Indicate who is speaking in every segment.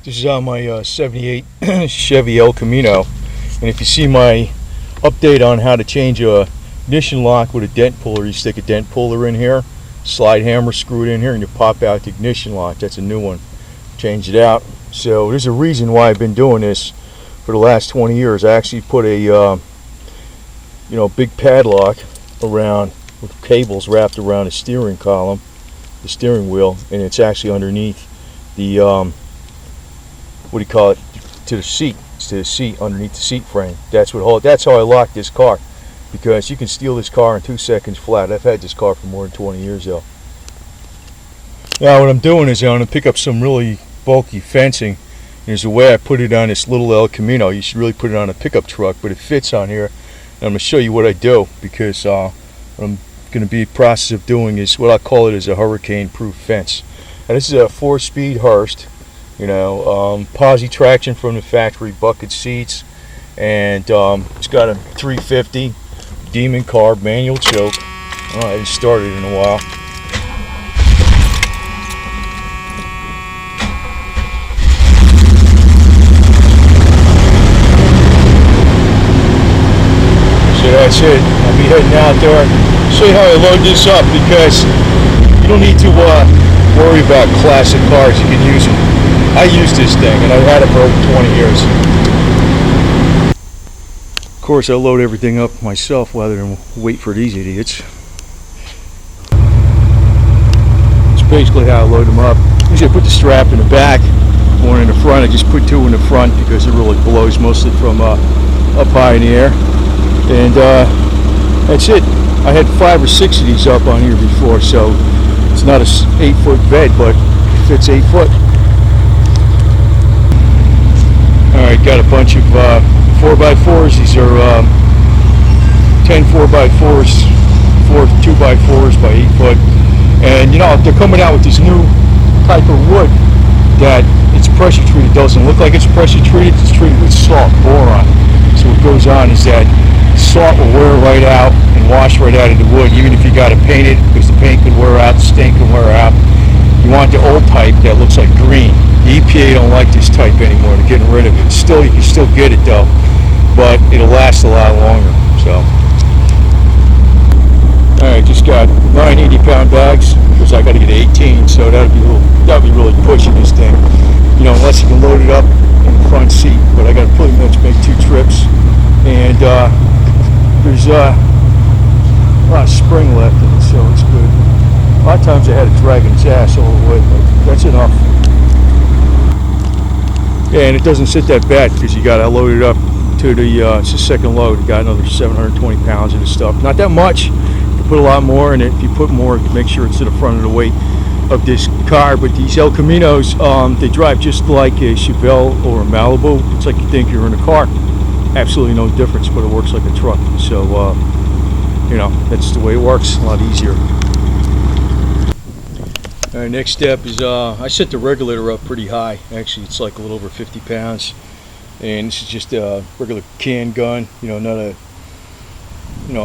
Speaker 1: This is on my 78 Chevy El Camino, and if you see my update on how to change a ignition lock with a dent puller, you stick a dent puller in here, slide hammer screw it in here, and you pop out the ignition lock. That's a new one. Change it out. So there's a reason why I've been doing this for the last 20 years. I actually put a big padlock around with cables wrapped around the steering column, the steering wheel, and it's actually underneath the to the seat. It's to the seat, underneath the seat frame. That's how I locked this car, because you can steal this car in 2 seconds flat. I've had this car for more than 20 years though. Now what I'm doing is I'm going to pick up some really bulky fencing. There's a way I put it on this little El Camino. You should really put it on a pickup truck, but it fits on here. And I'm going to show you what I do, because what I'm going to be in the process of doing is what I call it is a hurricane-proof fence. Now this is a 4-speed Hurst. Posi traction from the factory, bucket seats, and it's got a 350 Demon carb manual choke. I haven't started in a while. So that's it. I'll be heading out there. Show you how I load this up, because you don't need to worry about classic cars. You can use them. I use this thing, and I've had it for over 20 years. Of course, I load everything up myself rather than wait for these idiots. It's basically how I load them up. Usually I put the strap in the back, one in the front. I just put 2 in the front because it really blows mostly from up high in the air. And that's it. I had 5 or 6 of these up on here before, so it's not a 8-foot bed, but it fits 8 foot. Alright, got a bunch of 4x4s. These are 10 4x4s, 4 2x4s by 8 foot. And they're coming out with this new type of wood that it's pressure treated. It doesn't look like it's pressure treated. It's treated with salt, boron. So what goes on is that salt will wear right out and wash right out of the wood, even if you got to paint it, because the paint could wear out, the stain could wear out. You want the old type that looks like green. The EPA don't like this type anymore. They're getting rid of it. You can still get it though, but it'll last a lot longer. So, all right, just got 9 80-pound bags, because I got to get 18. So that'll be really pushing this thing. Unless you can load it up in the front seat. But I got to pretty much make 2 trips, and there's a lot of spring left in it, so it's good. A lot of times I had to drag its ass all the way, but that's enough. Yeah, and it doesn't sit that bad, because you got to load it up to it's the second load. You got another 720 pounds of this stuff. Not that much. You can put a lot more in it. If you put more, make sure it's to the front of the weight of this car. But these El Caminos, they drive just like a Chevelle or a Malibu. It's like you think you're in a car. Absolutely no difference, but it works like a truck. So, that's the way it works. A lot easier. All right, next step is I set the regulator up pretty high. Actually, it's like a little over 50 pounds, and this is just a regular can gun. Not a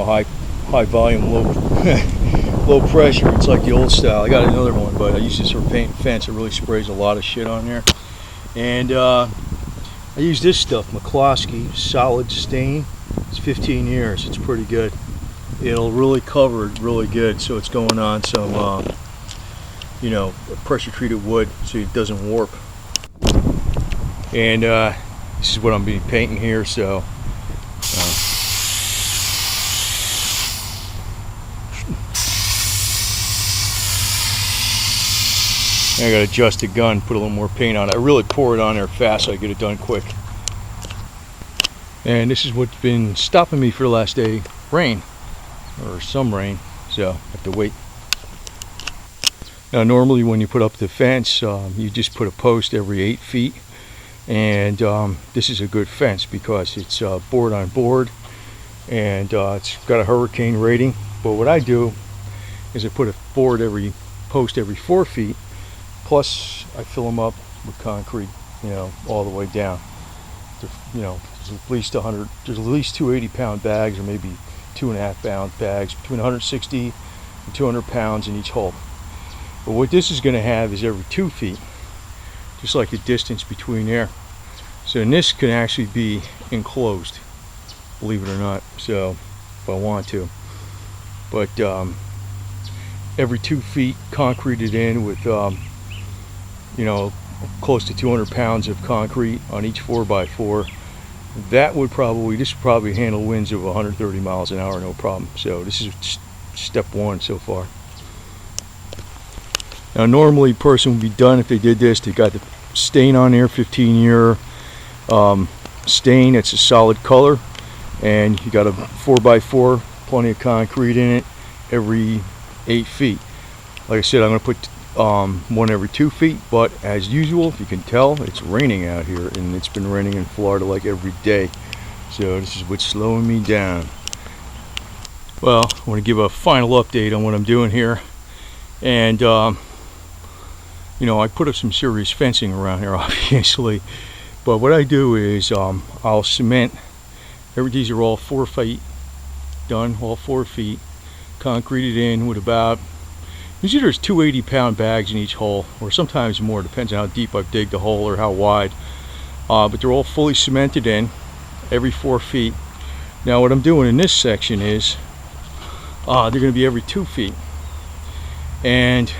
Speaker 1: high volume, low pressure. It's like the old style. I got another one, but I use this for paint and fence. It really sprays a lot of shit on there. And I use this stuff, McCloskey Solid Stain. It's 15 years. It's pretty good. It'll really cover it really good. So it's going on some pressure treated wood, so it doesn't warp. And this is what I'm being painting here. So I gotta adjust the gun, put a little more paint on it. I really pour it on there fast so I get it done quick. And this is what's been stopping me for the last day. Rain, or some rain, so I have to wait. Now normally when you put up the fence, you just put a post every 8 feet, and this is a good fence because it's board on board, and it's got a hurricane rating. But what I do is I put a post every 4 feet, plus I fill them up with concrete, all the way down. There's at least 100. There's at least 2 80-pound bags, or maybe 2.5-pound bags, between 160 and 200 pounds in each hole. But what this is going to have is every 2 feet, just like the distance between there. So and this can actually be enclosed, believe it or not, so if I want to. But every 2 feet concreted in with you know, close to 200 pounds of concrete on each 4x4. That would probably, this would probably handle winds of 130 miles an hour, no problem. So this is step one so far. Now normally a person would be done if they did this. They got the stain on there, 15-year stain. It's a solid color, and you got a 4x4, plenty of concrete in it, every 8 feet. Like I said, I'm going to put one every 2 feet, but as usual, if you can tell, it's raining out here, and it's been raining in Florida like every day. So this is what's slowing me down. Well, I want to give a final update on what I'm doing here, and you know, I put up some serious fencing around here, obviously, but what I do is I'll cement. These are all 4 feet done, all 4 feet, concreted in with about, usually there's 2 80-pound bags in each hole, or sometimes more, depends on how deep I've digged the hole or how wide. But they're all fully cemented in, every 4 feet. Now what I'm doing in this section is, they're going to be every 2 feet. And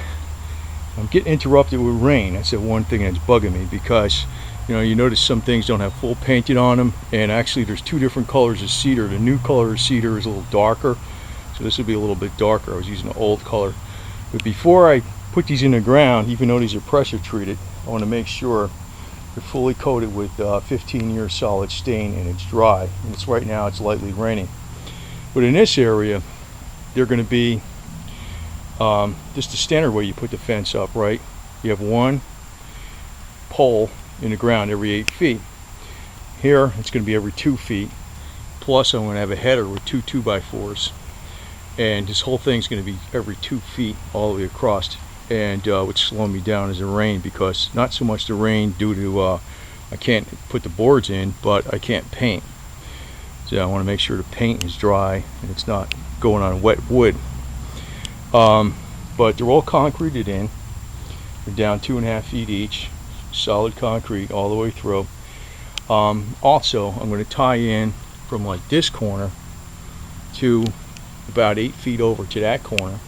Speaker 1: I'm getting interrupted with rain. That's the one thing that's bugging me, because you know, you notice some things don't have full painted on them, and actually there's 2 different colors of cedar. The new color of cedar is a little darker, so this will be a little bit darker. I was using the old color. But before I put these in the ground, even though these are pressure treated, I want to make sure they're fully coated with 15-year solid stain, and it's dry. And it's right now it's lightly raining. But in this area, they're going to be just the standard way you put the fence up, right? You have 1 pole in the ground every 8 feet. Here it's going to be every 2 feet. Plus I'm going to have a header with 2 2x4s. And this whole thing's going to be every 2 feet all the way across. And what's slowing me down is the rain, because not so much the rain due to I can't put the boards in, but I can't paint. So I want to make sure the paint is dry and it's not going on wet wood. But they're all concreted in. They're down 2.5 feet each, solid concrete all the way through. Also, I'm going to tie in from like this corner to about 8 feet over to that corner,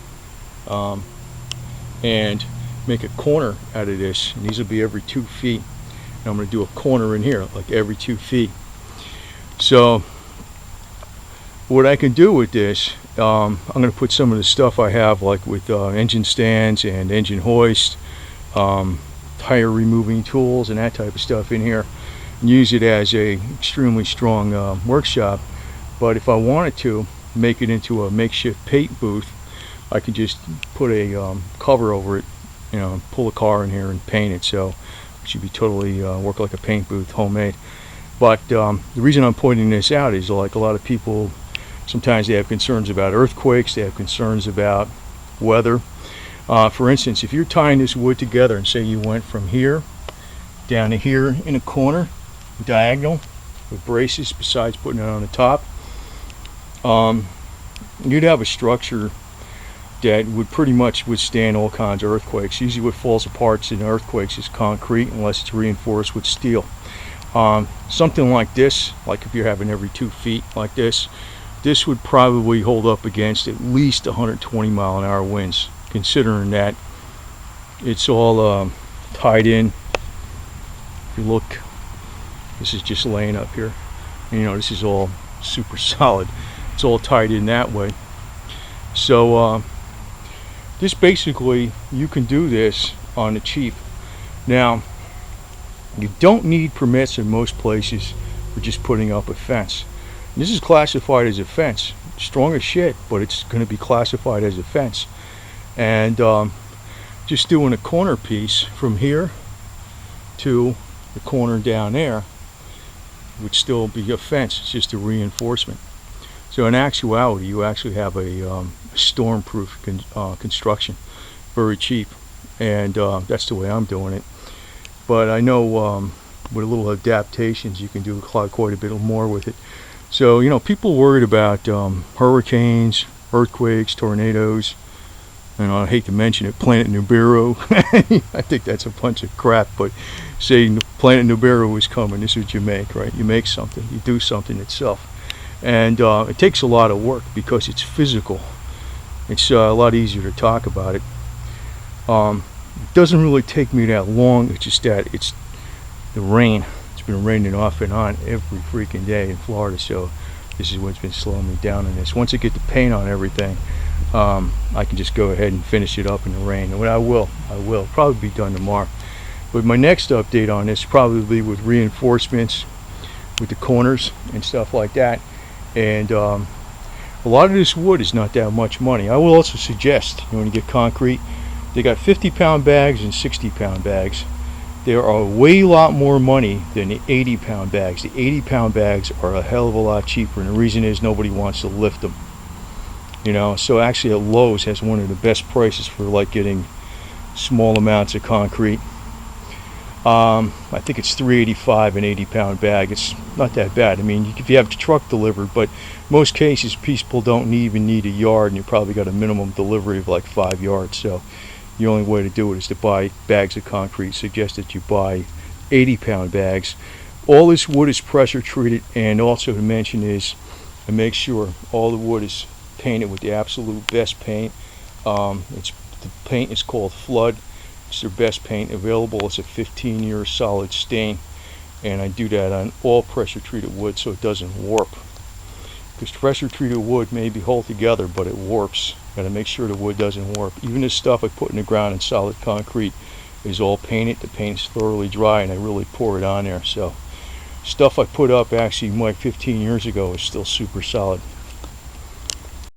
Speaker 1: and make a corner out of this. And these will be every 2 feet. And I'm going to do a corner in here, like every 2 feet. So what I can do with this, I'm going to put some of the stuff I have, like with engine stands and engine hoist, tire removing tools and that type of stuff in here, and use it as a extremely strong workshop. But if I wanted to make it into a makeshift paint booth, I can just put a cover over it, you know, pull a car in here and paint it. So it should be totally work like a paint booth, homemade. But the reason I'm pointing this out is, like, a lot of people, sometimes they have concerns about earthquakes, they have concerns about weather. For instance, if you're tying this wood together, and say you went from here down to here in a corner, diagonal, with braces besides putting it on the top, you'd have a structure that would pretty much withstand all kinds of earthquakes. Usually what falls apart in earthquakes is concrete, unless it's reinforced with steel. Something like this, like if you're having every 2 feet like this would probably hold up against at least 120 mile an hour winds, considering that it's all tied in. If you look, this is just laying up here. You know, this is all super solid. It's all tied in that way. So this basically, you can do this on the cheap. Now, you don't need permits in most places for just putting up a fence. This is classified as a fence. Strong as shit, but it's going to be classified as a fence. And just doing a corner piece from here to the corner down there would still be a fence. It's just a reinforcement. So in actuality, you actually have a storm-proof construction, very cheap, and that's the way I'm doing it. But I know with a little adaptations, you can do quite a bit more with it. So, you know, people worried about hurricanes, earthquakes, tornadoes, And I hate to mention it, Planet Nibiru. I think that's a bunch of crap, but saying Planet Nibiru is coming, this is what you make, right? You make something, you do something itself. And it takes a lot of work because it's physical. It's a lot easier to talk about it. It doesn't really take me that long. It's just that it's the rain. It's been raining off and on every freaking day in Florida, so this is what's been slowing me down in this. Once I get the paint on everything, I can just go ahead and finish it up in the rain. And I will probably be done tomorrow. But my next update on this probably with reinforcements with the corners and stuff like that. And a lot of this wood is not that much money. I will also suggest, when you get concrete, they got 50-pound bags and 60-pound bags. There are way lot more money than the 80-pound bags. The 80-pound bags are a hell of a lot cheaper, and the reason is nobody wants to lift them. You know, so actually at Lowe's has one of the best prices for like getting small amounts of concrete. I think it's $3.85 an 80-pound bag. It's not that bad. I mean, if you have the truck delivered, but most cases people don't even need a yard, and you probably got a minimum delivery of like 5 yards. So the only way to do it is to buy bags of concrete. Suggest that you buy 80-pound bags. All this wood is pressure treated, and also to mention is, and make sure all the wood is painted with the absolute best paint. The paint is called Flood. It's their best paint available. It's a 15-year solid stain, and I do that on all pressure treated wood so it doesn't warp. Because pressure treated wood may be hold together, but it warps. Got to make sure the wood doesn't warp. Even this stuff I put in the ground in solid concrete is all painted. The paint is thoroughly dry, and I really pour it on there. So stuff I put up actually like 15 years ago is still super solid.